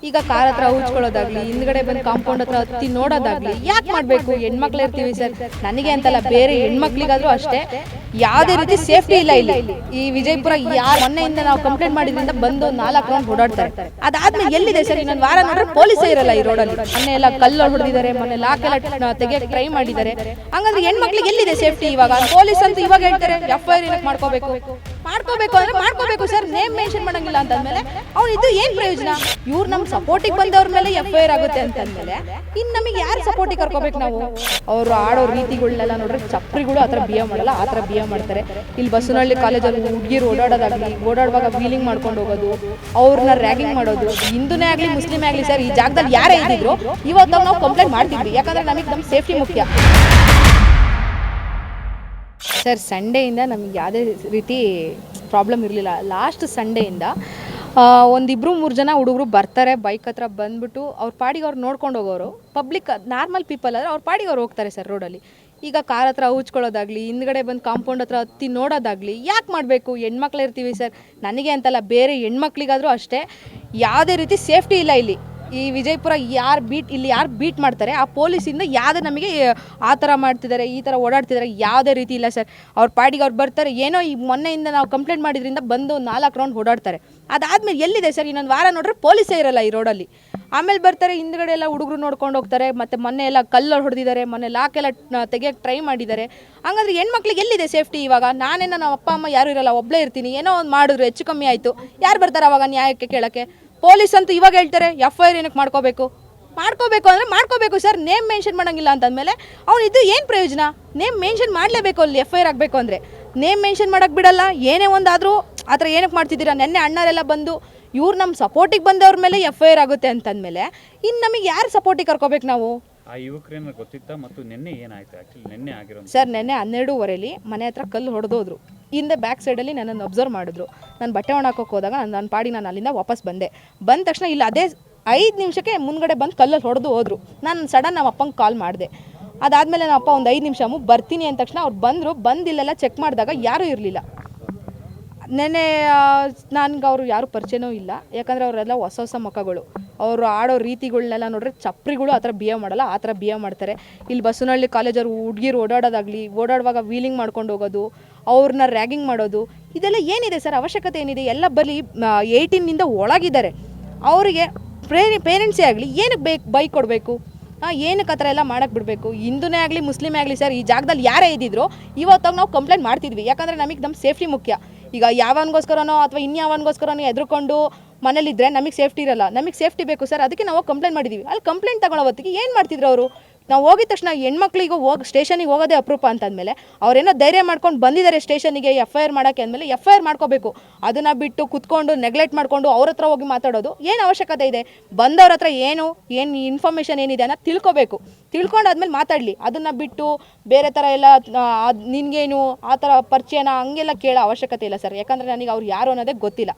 ಈಗ ಕಾರ್ ಹತ್ರ ಉಚ್ಕೊಳ್ಳೋದಾಗ್ಲಿ, ಹಿಂದ್ಗಡೆ ಬಂದು ಕಾಂಪೌಂಡ್ ಹತ್ರ ಹತ್ತಿ ನೋಡೋದಾಗ್ಲಿ ಯಾಕೆ ಮಾಡಬೇಕು? ಹೆಣ್ಮಕ್ಳು ಇರ್ತೀವಿ ಸರ್, ನನಗೆ ಅಂತಲ್ಲ ಬೇರೆ ಹೆಣ್ಮಕ್ಳಿಗಾದ್ರೂ ಅಷ್ಟೇ ಯಾವುದೇ ರೀತಿ ಸೇಫ್ಟಿ ಇಲ್ಲ ಇಲ್ಲಿ. ಈ ವಿಜಯಪುರ ಮೊನ್ನೆಯಿಂದ ನಾವು ಕಂಪ್ಲೇಂಟ್ ಮಾಡಿದ್ರಿಂದ ಬಂದು 4 ರೌಂಡ್ ಓಡಾಡ್ತಾರೆ. ಅದಾದ್ಮೇಲೆ ಎಲ್ಲಿದೆ ಸರ್? ಇನ್ನೊಂದು ವಾರ ನೋಡ್ರೆ ಪೊಲೀಸೇ ಇರಲ್ಲ ಈ ರೋಡಲ್ಲಿ. ಮೊನ್ನೆ ಎಲ್ಲ ಕಲ್ಲು ಹೊಡೆದಿದ್ದಾರೆ, ಮೊನ್ನೆ ಲಾಕೆಲ್ಲ ತೆಗಿಯಕ್ಕೆ ಟ್ರೈ ಮಾಡಿದ್ದಾರೆ. ಹಂಗಂದ್ರೆ ಹೆಣ್ಮಕ್ಳಿಗೆ ಎಲ್ಲಿದೆ ಸೇಫ್ಟಿ? ಇವಾಗ ಪೊಲೀಸ್ ಅಂತ ಇವಾಗ ಹೇಳ್ತಾರೆ FIR ಏನಕ್ಕೆ ಮಾಡ್ಕೋಬೇಕು ಅಂದ್ರೆ ಮಾಡ್ಕೋಬೇಕು ಸರ್. ನೇಮ್ ಮೆನ್ಷನ್ ಮಾಡಂಗಿಲ್ಲ ಅಂತಂದ್ಮೇಲೆ ಅವ್ನು ಇದು ಏನ್ ಪ್ರಯೋಜನ? ಇವ್ರು ನಮ್ ಸಪೋರ್ಟಿಗೆ ಬಂದವ್ರ ಮೇಲೆ FIR ಆಗುತ್ತೆ ಅಂತಂದ್ಮೇಲೆ ಇನ್ ನಮಗೆ ಯಾರು ಸಪೋರ್ಟಿಗೆ ಕರ್ಕೋಬೇಕು ನಾವು? ಅವ್ರು ಆಡೋ ರೀತಿಗಳನ್ನೆಲ್ಲ ನೋಡ್ರೆ ಚಪ್ರಿಗಳು ಆತರ ಬಿಹೇವ್ ಮಾಡಲ್ಲ, ಆತರ ಬಿಹೇವ್ ಮಾಡ್ತಾರೆ. ಇಲ್ಲಿ ಬಸವನಹಳ್ಳಿ ಕಾಲೇಜಲ್ಲಿ ಹುಡುಗಿರು ಓಡಾಡೋದಾಗ್ಲಿ, ಓಡಾಡುವಾಗ ವೀಲಿಂಗ್ ಮಾಡ್ಕೊಂಡು ಹೋಗೋದು, ಅವ್ರನ್ನ ರ್ಯಾಗಿಂಗ್ ಮಾಡೋದು, ಹಿಂದೂನೇ ಆಗ್ಲಿ ಮುಸ್ಲಿಮೇ ಆಗ್ಲಿ ಸರ್, ಈ ಜಾಗದಲ್ಲಿ ಯಾರೇ ಇದ್ದಿದ್ರು ಇವತ್ತು ನಾವು ಕಂಪ್ಲೇಂಟ್ ಮಾಡ್ತಿದ್ವಿ. ಯಾಕಂದ್ರೆ ನಮ್ಮ ಸೇಫ್ಟಿ ಮುಖ್ಯ ಸರ್. ಸಂಡೇಯಿಂದ ನಮಗೆ ಯಾವುದೇ ರೀತಿ ಪ್ರಾಬ್ಲಮ್ ಇರಲಿಲ್ಲ. ಲಾಸ್ಟ್ ಸಂಡೇಯಿಂದ ಒಂದಿಬ್ರು 3 ಜನ ಹುಡುಗರು ಬರ್ತಾರೆ, ಬೈಕ್ ಹತ್ರ ಬಂದ್ಬಿಟ್ಟು ಅವ್ರ ಪಾಡಿಗೆ ಅವ್ರು ನೋಡ್ಕೊಂಡು ಹೋಗೋರು. ಪಬ್ಲಿಕ್ ನಾರ್ಮಲ್ ಪೀಪಲ್ ಆದರೆ ಅವ್ರ ಪಾಡಿಗೆ ಅವ್ರು ಹೋಗ್ತಾರೆ ಸರ್ ರೋಡಲ್ಲಿ. ಈಗ ಕಾರ್ ಹತ್ರ ಉಚ್ಕೊಳ್ಳೋದಾಗ್ಲಿ, ಹಿಂದ್ಗಡೆ ಬಂದು ಕಾಂಪೌಂಡ್ ಹತ್ರ ಹತ್ತಿ ನೋಡೋದಾಗ್ಲಿ ಯಾಕೆ ಮಾಡಬೇಕು? ಹೆಣ್ಮಕ್ಳು ಇರ್ತೀವಿ ಸರ್, ನನಗೆ ಅಂತಲ್ಲ ಬೇರೆ ಹೆಣ್ಮಕ್ಳಿಗಾದ್ರೂ ಅಷ್ಟೇ ಯಾವುದೇ ರೀತಿ ಸೇಫ್ಟಿ ಇಲ್ಲ ಇಲ್ಲಿ. ಈ ವಿಜಯಪುರ ಯಾರು ಬೀಟ್ ಮಾಡ್ತಾರೆ ಆ ಪೊಲೀಸಿಂದ ಯಾವುದೇ ನಮಗೆ ಆ ಥರ ಮಾಡ್ತಿದ್ದಾರೆ, ಈ ಥರ ಓಡಾಡ್ತಿದ್ದಾರೆ, ಯಾವುದೇ ರೀತಿ ಇಲ್ಲ ಸರ್. ಅವ್ರ ಪಾಡಿಗೆ ಅವ್ರು ಬರ್ತಾರೆ. ಏನೋ ಈ ಮೊನ್ನೆಯಿಂದ ನಾವು ಕಂಪ್ಲೇಂಟ್ ಮಾಡಿದ್ರಿಂದ ಬಂದು 4 ರೌಂಡ್ ಓಡಾಡ್ತಾರೆ. ಅದಾದ್ಮೇಲೆ ಎಲ್ಲಿದೆ ಸರ್? ಇನ್ನೊಂದು ವಾರ ನೋಡ್ರೆ ಪೊಲೀಸೇ ಇರಲ್ಲ ಈ ರೋಡಲ್ಲಿ. ಆಮೇಲೆ ಬರ್ತಾರೆ, ಹಿಂದ್ಗಡೆ ಎಲ್ಲ ಹುಡುಗರು ನೋಡ್ಕೊಂಡು ಹೋಗ್ತಾರೆ. ಮತ್ತು ಮೊನ್ನೆ ಎಲ್ಲ ಕಲ್ಲು ಹೊಡೆದಿದ್ದಾರೆ, ಮೊನ್ನೆ ಲಾಕೆಲ್ಲ ತೆಗಿಯಕ್ಕೆ ಟ್ರೈ ಮಾಡಿದ್ದಾರೆ. ಹಂಗಂದ್ರೆ ಹೆಣ್ಮಕ್ಳಿಗೆ ಎಲ್ಲಿದೆ ಸೇಫ್ಟಿ? ಇವಾಗ ನಾನೇನೋ ನಮ್ಮ ಅಪ್ಪ ಅಮ್ಮ ಯಾರು ಇರಲ್ಲ, ಒಬ್ಬಳೇ ಇರ್ತೀನಿ. ಏನೋ ಒಂದು ಮಾಡಿದ್ರು ಹೆಚ್ಚು ಕಮ್ಮಿ ಆಯಿತು, ಯಾರು ಬರ್ತಾರೆ ಅವಾಗ ನ್ಯಾಯಕ್ಕೆ ಕೇಳೋಕ್ಕೆ? ಪೊಲೀಸ್ ಅಂತೂ ಇವಾಗ ಹೇಳ್ತಾರೆ FIR ಏನಕ್ಕೆ ಮಾಡ್ಕೋಬೇಕು ಅಂದ್ರೆ ಮಾಡ್ಕೋಬೇಕು ಸರ್. ನೇಮ್ ಮೆನ್ಷನ್ ಮಾಡೋಂಗಿಲ್ಲ ಅಂತಂದಮೇಲೆ ಅವ್ನು ಇದು ಏನು ಪ್ರಯೋಜನ? ನೇಮ್ ಮೆನ್ಷನ್ ಮಾಡಲೇಬೇಕು ಅಲ್ಲಿ FIR ಆಗಬೇಕು ಅಂದರೆ. ನೇಮ್ ಮೆನ್ಷನ್ ಮಾಡೋಕ್ಕೆ ಬಿಡಲ್ಲ. ಏನೇ ಒಂದಾದರೂ ಆ ಥರ ಏನಕ್ಕೆ ಮಾಡ್ತಿದ್ದೀರಾ? ನೆನ್ನೆ ಅಣ್ಣರೆಲ್ಲ ಬಂದು ಇವ್ರು ನಮ್ಮ ಸಪೋರ್ಟಿಗೆ ಬಂದವ್ರ ಮೇಲೆ FIR ಆಗುತ್ತೆ ಅಂತಂದಮೇಲೆ ಇನ್ನು ನಮಗೆ ಯಾರು ಸಪೋರ್ಟಿಗೆ ಕರ್ಕೋಬೇಕು ನಾವು? ಆ ಯುವಕರೇನು ಗೊತ್ತಿತ್ತಾ? ಮತ್ತು ನಿನ್ನೆ ಏನಾಯ್ತು? ಆ್ಯಕ್ಚುಲಿ ನಿನ್ನೆ ಆಗಿರೋ ಸರ್, ನಿನ್ನೆ 12:15 ಮನೆ ಹತ್ರ ಕಲ್ಲು ಹೊಡೆದೋದ್ರು. ಹಿಂದೆ ಬ್ಯಾಕ್ ಸೈಡಲ್ಲಿ ನನ್ನನ್ನು ಅಬ್ಸರ್ವ್ ಮಾಡಿದ್ರು. ನಾನು ಬಟ್ಟೆ ಒಣಾಕೋಕೆ ಹೋದಾಗ ನನ್ನ ಪಾಡಿಗೆ ನಾನು ಅಲ್ಲಿಂದ ವಾಪಸ್ ಬಂದ ತಕ್ಷಣ ಇಲ್ಲ ಅದೇ 5 ನಿಮಿಷಕ್ಕೆ ಮುಂದ್ಗಡೆ ಬಂದು ಕಲ್ಲಲ್ಲಿ ಹೊಡೆದು ಹೋದರು. ನಾನು ಸಡನ್ ನಮ್ಮ ಅಪ್ಪಂಗೆ ಕಾಲ್ ಮಾಡಿದೆ. ಅದಾದಮೇಲೆ ನಮ್ಮ ಅಪ್ಪ ಒಂದು 5 ನಿಮಿಷ ಬರ್ತೀನಿ ಅಂದ ತಕ್ಷಣ ಅವ್ರು ಬಂದಿಲ್ಲೆಲ್ಲ ಚೆಕ್ ಮಾಡಿದಾಗ ಯಾರೂ ಇರಲಿಲ್ಲ. ನೆನ್ನೆ ನನಗೆ ಅವರು ಯಾರು ಪರಿಚಯನೂ ಇಲ್ಲ. ಯಾಕಂದರೆ ಅವರೆಲ್ಲ ಹೊಸ ಮುಖಗಳು. ಅವರು ಆಡೋ ರೀತಿಗಳನ್ನೆಲ್ಲ ನೋಡ್ರೆ ಚಪ್ರಿಗಳು ಆ ಥರ ಬಿಹೇವ್ ಮಾಡಲ್ಲ, ಆ ಥರ ಬಿಹೇವ್ ಮಾಡ್ತಾರೆ. ಇಲ್ಲಿ ಬಸವನಹಳ್ಳಿ ಕಾಲೇಜವ್ರು ಹುಡುಗಿರು ಓಡಾಡೋದಾಗಲಿ, ಓಡಾಡುವಾಗ ವೀಲಿಂಗ್ ಮಾಡ್ಕೊಂಡು ಹೋಗೋದು, ಅವ್ರನ್ನ ರ್ಯಾಗಿಂಗ್ ಮಾಡೋದು, ಇದೆಲ್ಲ ಏನಿದೆ ಸರ್? ಅವಶ್ಯಕತೆ ಏನಿದೆ? ಎಲ್ಲ ಬರೀ 18ನಿಂದ ಒಳಗಿದ್ದಾರೆ. ಅವರಿಗೆ ಪೇರೆಂಟ್ಸೇ ಆಗಲಿ ಏನಕ್ಕೆ ಬೈಕ್ ಕೊಡಬೇಕು? ಏನಕ್ಕೆ ಆ ಥರ ಎಲ್ಲ ಮಾಡೋಕ್ಕೆ ಬಿಡಬೇಕು? ಹಿಂದೂನೇ ಆಗಲಿ ಮುಸ್ಲಿಮೇ ಆಗಲಿ ಸರ್, ಈ ಜಾಗದಲ್ಲಿ ಯಾರೇ ಇದ್ದಿದ್ರು ಇವತ್ತಾಗ ನಾವು ಕಂಪ್ಲೇಂಟ್ ಮಾಡ್ತಿದ್ವಿ. ಯಾಕಂದರೆ ನಮ್ಮ ಸೇಫ್ಟಿ ಮುಖ್ಯ. ಈಗ ಯಾವನಿಗೋಸ್ಕರನೋ ಅಥವಾ ಇನ್ಯಾವನಿಗೋಸ್ಕರನೋ ಎದ್ರುಕೊಂಡು ಮನೇಲಿದ್ದರೆ ನಮಗೆ ಸೇಫ್ಟಿ ಇರಲ್ಲ. ನಮಗೆ ಸೇಫ್ಟಿ ಬೇಕು ಸರ್, ಅದಕ್ಕೆ ನಾವು ಕಂಪ್ಲೇಂಟ್ ಮಾಡಿದ್ದೀವಿ. ಅಲ್ಲಿ ಕಂಪ್ಲೇಂಟ್ ತಗೊಳ್ಳೋ ಹೊತ್ತಿಗೆ ಏನು ಮಾಡ್ತಿದ್ರು ಅವರು? ನಾವು ಹೋಗಿದ ತಕ್ಷಣ ಹೆಣ್ಮಕ್ಳಿಗೆ ಸ್ಟೇಷನಿಗೆ ಹೋಗೋದೇ ಅಪರೂಪ ಅಂತಂದಮೇಲೆ ಅವ್ರೇನೋ ಧೈರ್ಯ ಮಾಡ್ಕೊಂಡು ಬಂದಿದ್ದಾರೆ ಸ್ಟೇಷನಿಗೆ FIR ಮಾಡೋಕ್ಕೆ ಅಂದಮೇಲೆ FIR ಮಾಡ್ಕೋಬೇಕು. ಅದನ್ನು ಬಿಟ್ಟು ಕುತ್ಕೊಂಡು ನೆಗ್ಲೆಕ್ಟ್ ಮಾಡಿಕೊಂಡು ಅವ್ರ ಹತ್ರ ಹೋಗಿ ಮಾತಾಡೋದು ಏನು ಅವಶ್ಯಕತೆ ಇದೆ? ಬಂದವ್ರ ಹತ್ರ ಏನು ಇನ್ಫಾರ್ಮೇಷನ್ ಏನಿದೆ ಅನ್ನೋ ತಿಳ್ಕೊಂಡಾದ್ಮೇಲೆ ಮಾತಾಡಲಿ. ಅದನ್ನು ಬಿಟ್ಟು ಬೇರೆ ಥರ ಎಲ್ಲ ನಿನಗೇನು ಆ ಥರ ಪರಿಚಯನ ಹಂಗೆಲ್ಲ ಕೇಳೋ ಅವಶ್ಯಕತೆ ಇಲ್ಲ ಸರ್. ಯಾಕಂದರೆ ನನಗೆ ಅವ್ರು ಯಾರು ಅನ್ನೋದೇ ಗೊತ್ತಿಲ್ಲ.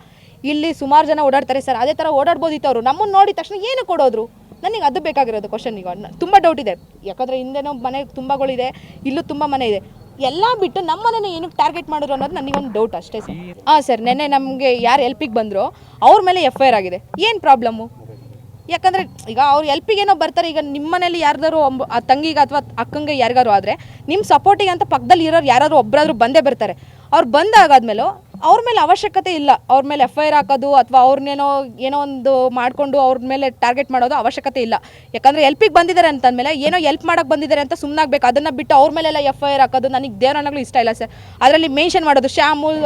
ಇಲ್ಲಿ ಸುಮಾರು ಜನ ಓಡಾಡ್ತಾರೆ ಸರ್, ಅದೇ ಥರ ಓಡಾಡ್ಬೋದಿತ್ತು ಅವರು. ನಮ್ಮನ್ನು ನೋಡಿದ ತಕ್ಷಣ ಏನು ಕೊಡೋದ್ರು? ನನಗೆ ಅದು ಬೇಕಾಗಿರೋದು ಕ್ವಶನ್. ಈಗ ತುಂಬ ಡೌಟ್ ಇದೆ. ಯಾಕಂದರೆ ಹಿಂದೆನೋ ಮನೆ ತುಂಬಗಳಿದೆ, ಇಲ್ಲೂ ತುಂಬ ಮನೆ ಇದೆ. ಎಲ್ಲ ಬಿಟ್ಟು ನಮ್ಮ ಮನೇನ ಏನಕ್ಕೆ ಟಾರ್ಗೆಟ್ ಮಾಡಿದ್ರು ಅನ್ನೋದು ನನಗೊಂದು ಡೌಟ್ ಅಷ್ಟೇ ಸರ್. ಸರ್, ನೆನ್ನೆ ನಮಗೆ ಯಾರು ಹೆಲ್ಪಿಗೆ ಬಂದರೋ ಅವ್ರ ಮೇಲೆ FIR ಆಗಿದೆ. ಏನು ಪ್ರಾಬ್ಲಮ್ಮು? ಯಾಕಂದರೆ ಈಗ ಅವ್ರು ಹೆಲ್ಪಿಗೇನೋ ಬರ್ತಾರೆ. ಈಗ ನಿಮ್ಮ ಮನೇಲಿ ಯಾರ್ದಾರು ಆ ತಂಗಿಗೆ ಅಥವಾ ಅಕ್ಕಂಗೆ ಯಾರಿಗಾರು ಆದರೆ ನಿಮ್ಮ ಸಪೋರ್ಟಿಗೆ ಅಂತ ಪಕ್ಕದಲ್ಲಿ ಇರೋರು ಯಾರಾದ್ರು ಒಬ್ಬರಾದ್ರೂ ಬಂದೇ ಬರ್ತಾರೆ. ಅವ್ರು ಬಂದಾಗಾದ್ಮೇಲೆ ಅವ್ರ ಮೇಲೆ ಅವಶ್ಯಕತೆ ಇಲ್ಲ ಅವ್ರ ಮೇಲೆ FIR ಹಾಕೋದು ಅಥವಾ ಏನೋ ಒಂದು ಮಾಡಿಕೊಂಡು ಅವ್ರ ಮೇಲೆ ಟಾರ್ಗೆಟ್ ಮಾಡೋದು ಅವಶ್ಯಕತೆ ಇಲ್ಲ. ಯಾಕಂದರೆ ಹೆಲ್ಪಿಗೆ ಬಂದಿದ್ದಾರೆ ಅಂತಂದಮೇಲೆ ಏನೋ ಹೆಲ್ಪ್ ಮಾಡೋಕ್ಕೆ ಬಂದಿದ್ದಾರೆ ಅಂತ ಸುಮ್ಮನಾಗಬೇಕು. ಅದನ್ನು ಬಿಟ್ಟು ಅವ್ರ ಮೇಲೆಲ್ಲ FIR ಹಾಕೋದು ನನಗೆ ದೇವರನ್ನಾಗಲೂ ಇಷ್ಟ ಇಲ್ಲ ಸರ್. ಅದರಲ್ಲಿ ಮೆನ್ಷನ್ ಮಾಡೋದು ಶ್ಯಾಮುಲ್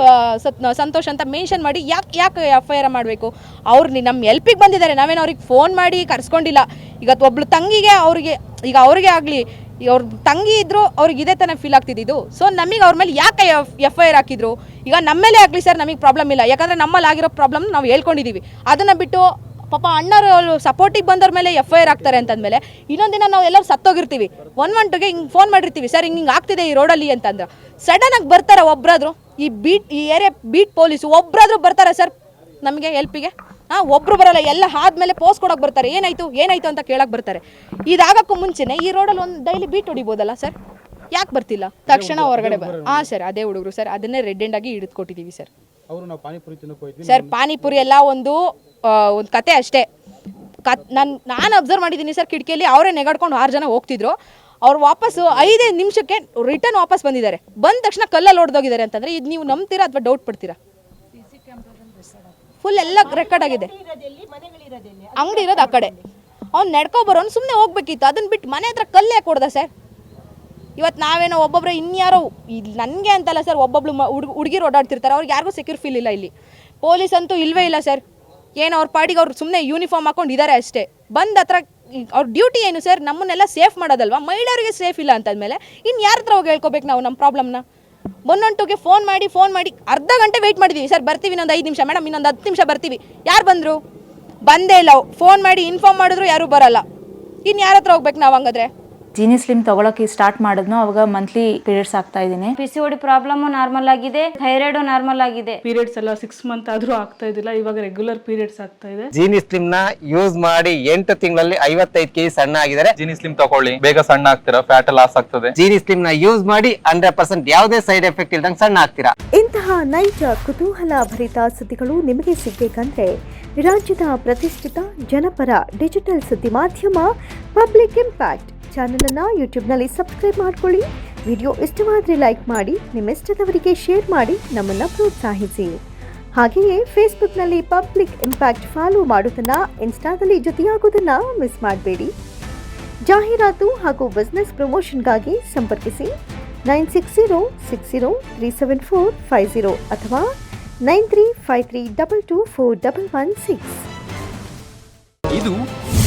ಸಂತೋಷ್ ಅಂತ ಮೆನ್ಷನ್ ಮಾಡಿ ಯಾಕೆ FIR ಮಾಡಬೇಕು? ಅವ್ರು ನಮ್ಮ ಹೆಲ್ಪಿಗೆ ಬಂದಿದ್ದಾರೆ, ನಾವೇನು ಅವ್ರಿಗೆ ಫೋನ್ ಮಾಡಿ ಕರ್ಸ್ಕೊಂಡಿಲ್ಲ. ಈಗ ಒಬ್ಳು ತಂಗಿಗೆ ಅವ್ರಿಗೆ ಆಗಲಿ ಅವ್ರ ತಂಗಿ ಇದ್ರು ಅವ್ರಿಗೆ ಇದೇ ತಾನೇ ಫೀಲ್ ಆಗ್ತಿದ್ದು. ಸೊ ನಮಗೆ ಅವ್ರ ಮೇಲೆ ಯಾಕೆ FIR ಹಾಕಿದ್ರು? ಈಗ ನಮ್ಮ ಮೇಲೆ ಆಗಲಿ ಸರ್, ನಮಗೆ ಪ್ರಾಬ್ಲಮ್ ಇಲ್ಲ. ಯಾಕಂದರೆ ನಮ್ಮಲ್ಲಿ ಆಗಿರೋ ಪ್ರಾಬ್ಲಮ್ ನಾವು ಹೇಳ್ಕೊಂಡಿದ್ದೀವಿ. ಅದನ್ನು ಬಿಟ್ಟು ಪಾಪ ಅಣ್ಣರು ಸಪೋರ್ಟಿಗೆ ಬಂದವ್ರ ಮೇಲೆ FIR ಆಗ್ತಾರೆ ಅಂತಂದಮೇಲೆ ಇನ್ನೊಂದಿನ ನಾವು ಎಲ್ಲರೂ ಸತ್ತೋಗಿರ್ತೀವಿ. 112ಗೆ ಹಿಂಗೆ ಫೋನ್ ಮಾಡಿರ್ತೀವಿ, ಸರ್ ಹಿಂಗೆ ಆಗ್ತಿದೆ ಈ ರೋಡಲ್ಲಿ ಅಂತಂದ್ರೆ ಸಡನ್ನಾಗಿ ಬರ್ತಾರೆ ಒಬ್ಬರಾದ್ರು. ಈ ಏರಿಯಾ ಬೀಟ್ ಪೊಲೀಸು ಒಬ್ಬರಾದ್ರೂ ಬರ್ತಾರೆ ಸರ್ ನಮಗೆ ಹೆಲ್ಪಿಗೆ? ಒಬ್ಬರು ಬರಲ್ಲ, ಎಲ್ಲ ಆದ್ಮೇಲೆ ಪೋಸ್ಟ್ ಕೊಡೋಕೆ ಬರ್ತಾರೆ. ಏನಾಯ್ತು ಅಂತ ಕೇಳಕ್ಕೆ ಬರ್ತಾರೆ. ಇದಾಗಕ್ಕೂ ಮುಂಚೆನೆ ಈ ರೋಡಲ್ಲಿ ಒಂದು ಡೈಲಿ ಬೀಟ್ ಹೊಡಿಬೋದಲ್ಲ ಸರ್? ಯಾಕೆ ಬರ್ತಿಲ್ಲ? ತಕ್ಷಣ ಹೊರಗಡೆ ಸರ್, ಅದೇ ಹುಡುಗರು ಸರ್, ಅದನ್ನೇ ರೆಡ್ ಹ್ಯಾಂಡ್ ಆಗಿ ಹಿಡಿದು ಕೊಟ್ಟಿದ್ದೀವಿ ಸರ್. ಸರ್, ಪಾನಿಪುರಿ ಎಲ್ಲ ಒಂದು ಕತೆ ಅಷ್ಟೇ. ನಾನು ಅಬ್ಸರ್ವ್ ಮಾಡಿದ್ದೀನಿ ಸರ್, ಕಿಟಕಿಯಲ್ಲಿ ಅವರೇ ನೆಗಾಡ್ಕೊಂಡು 6 ಜನ ಹೋಗ್ತಿದ್ರು. ಅವ್ರು ವಾಪಸ್ಸು 5 ನಿಮಿಷಕ್ಕೆ ರಿಟರ್ನ್ ವಾಪಸ್ ಬಂದಿದ್ದಾರೆ. ಬಂದ ತಕ್ಷಣ ಕಲ್ಲಲ್ಲಿ ಹೊಡೆದೋಗಿದ್ದಾರೆ ಅಂತಂದರೆ ಇದು ನೀವು ನಂಬ್ತೀರಾ ಅಥವಾ ಡೌಟ್ ಪಡ್ತೀರಾ? ಫುಲ್ ಎಲ್ಲ ರೆಕಾರ್ಡ್ ಆಗಿದೆ. ಅಂಗಡಿ ಇರೋದು ಆ ಕಡೆ. ಅವ್ನು ನಡ್ಕೊಬರೋನು ಸುಮ್ಮನೆ ಹೋಗ್ಬೇಕಿತ್ತು, ಅದನ್ನ ಬಿಟ್ಟು ಮನೆ ಹತ್ರ ಕಲ್ಲು ಯಾಕೆ ಹೊಡೆದ ಸರ್? ಇವತ್ತು ನಾವೇನೋ ಒಬ್ಬೊಬ್ಬರು ಇನ್ಯಾರೋ ಇಲ್ಲಿ ನನಗೆ ಅಂತಲ್ಲ ಸರ್, ಒಬ್ಬೊಬ್ಳು ಹುಡುಗಿರು ಓಡಾಡ್ತಿರ್ತಾರೆ, ಅವ್ರಿಗೆ ಯಾರಿಗೂ ಸೆಕ್ಯೂರ್ ಫೀಲ್ ಇಲ್ಲ. ಇಲ್ಲಿ ಪೊಲೀಸ್ ಅಂತೂ ಇಲ್ಲವೇ ಇಲ್ಲ ಸರ್. ಏನು ಅವ್ರ ಪಾಡಿಗೆ ಅವ್ರು ಸುಮ್ಮನೆ ಯೂನಿಫಾರ್ಮ್ ಹಾಕೊಂಡು ಇದ್ದಾರೆ ಅಷ್ಟೇ. ಬಂದ ಹತ್ರ ಅವ್ರ ಡ್ಯೂಟಿ ಏನು ಸರ್? ನಮ್ಮನ್ನೆಲ್ಲ ಸೇಫ್ ಮಾಡೋದಲ್ವಾ? ಮಹಿಳೆಯರಿಗೆ ಸೇಫ್ ಇಲ್ಲ ಅಂತಂದಮೇಲೆ ಇನ್ನು ಯಾರ ಹತ್ರ ಹೋಗಿ ಹೇಳ್ಕೊಬೇಕು ನಾವು ನಮ್ಮ ಪ್ರಾಬ್ಲಮ್ನ? 112ಗೆ ಫೋನ್ ಮಾಡಿ ಅರ್ಧ ಗಂಟೆ ವೆಯ್ಟ್ ಮಾಡಿದ್ದೀವಿ ಸರ್, ಬರ್ತೀವಿ ಇನ್ನೊಂದು 5 ನಿಮಿಷ ಮೇಡಮ್, ಇನ್ನೊಂದು 10 ನಿಮಿಷ ಬರ್ತೀವಿ. ಯಾರು ಬಂದರು? ಬಂದೇ ಇಲ್ಲ. ಫೋನ್ ಮಾಡಿ ಇನ್ಫಾರ್ಮ್ ಮಾಡಿದ್ರು ಯಾರೂ ಬರಲ್ಲ. ಇನ್ನು ಯಾರ ಹತ್ರ ಹೋಗ್ಬೇಕು ನಾವು ಹಂಗಾದ್ರೆ? ಜೀನಿ ಸ್ಲಿಮ್ ತಗೊಳಕ್ಕೆ ಸ್ಟಾರ್ಟ್ ಮಾಡಿದ್ನೋ ಅವಾಗ ಮಂತ್ಲಿ ಪೀರಿಯಡ್ಸ್ ಆಗ್ತಾ ಇದ್ದೀನಿ. PCOD ಪ್ರಾಬ್ಲಮ್ ನಾರ್ಮಲ್ ಆಗಿದೆ, ಥೈರಾಯ್ಡ್ ನಾರ್ಮಲ್ ಆಗಿದೆ. ಪೀರಿಯಡ್ಸ್ ಎಲ್ಲ 6 ಮಂತ್ ಆದ್ರೂ ಆಗ್ತಾ ಇದ್ದಿಲ್ಲ, ಇವಾಗ ರೆಗ್ಯುಲರ್ ಪೀರಿಯಡ್ಸ್ ಆಗ್ತಾ ಇದೆ. ಜೀನಿ ಸ್ಲಿಮ್ ನ ಯೂಸ್ ಮಾಡಿ 8 ತಿಂಗಳಲ್ಲಿ 55 kg ಸಣ್ಣ ಆಗಿದ್ದಾರೆ. ಜೀನಿ ಸ್ಲಿಮ್ ತಗೊಳ್ಳಿ, ಬೇಗ ಸಣ್ಣ ಆಗ್ತೀರಾ, ಫ್ಯಾಟ್ ಲಾಸ್ ಆಗ್ತದೆ. ಜೀನಿ ಸ್ಲಿಮ್ ನ ಯೂಸ್ ಮಾಡಿ 100% ಯಾವುದೇ ಸೈಡ್ ಎಫೆಕ್ಟ್ ಇಲ್ದಂಗೆ ಸಣ್ಣ ಆಗ್ತೀರಾ. ಇಂತಹ ನೈಜ ಕುತೂಹಲ ಭರಿತ ಸುದ್ದಿಗಳು ನಿಮಗೆ ಸಿಗಬೇಕಂದ್ರೆ ರಾಜ್ಯದ ಪ್ರತಿಷ್ಠಿತ ಜನಪರ ಡಿಜಿಟಲ್ ಸುದ್ದಿ ಮಾಧ್ಯಮ ಪಬ್ಲಿಕ್ ಇಂಪ್ಯಾಕ್ಟ್ ಚಾನಲನ್ನು ಯೂಟ್ಯೂಬ್ನಲ್ಲಿ ಸಬ್ಸ್ಕ್ರೈಬ್ ಮಾಡ್ಕೊಳ್ಳಿ. ವಿಡಿಯೋ ಇಷ್ಟವಾದರೆ ಲೈಕ್ ಮಾಡಿ, ನಿಮ್ಮ ಇಷ್ಟದವರಿಗೆ ಶೇರ್ ಮಾಡಿ ನಮ್ಮನ್ನು ಪ್ರೋತ್ಸಾಹಿಸಿ. ಹಾಗೆಯೇ ಫೇಸ್ಬುಕ್ನಲ್ಲಿ ಪಬ್ಲಿಕ್ ಇಂಪ್ಯಾಕ್ಟ್ ಫಾಲೋ ಮಾಡೋದನ್ನು, ಇನ್ಸ್ಟಾದಲ್ಲಿ ಜೊತೆಯಾಗೋದನ್ನು ಮಿಸ್ ಮಾಡಬೇಡಿ. ಜಾಹೀರಾತು ಹಾಗೂ ಬಿಸ್ನೆಸ್ ಪ್ರಮೋಷನ್ಗಾಗಿ ಸಂಪರ್ಕಿಸಿ 9606037450 ಅಥವಾ 9353224116. ಇದು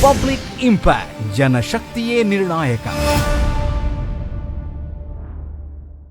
ಪಬ್ಲಿಕ್ ಇಂಪ್ಯಾಕ್ಟ್, ಜನಶಕ್ತಿಯೇ ನಿರ್ಣಾಯಕ.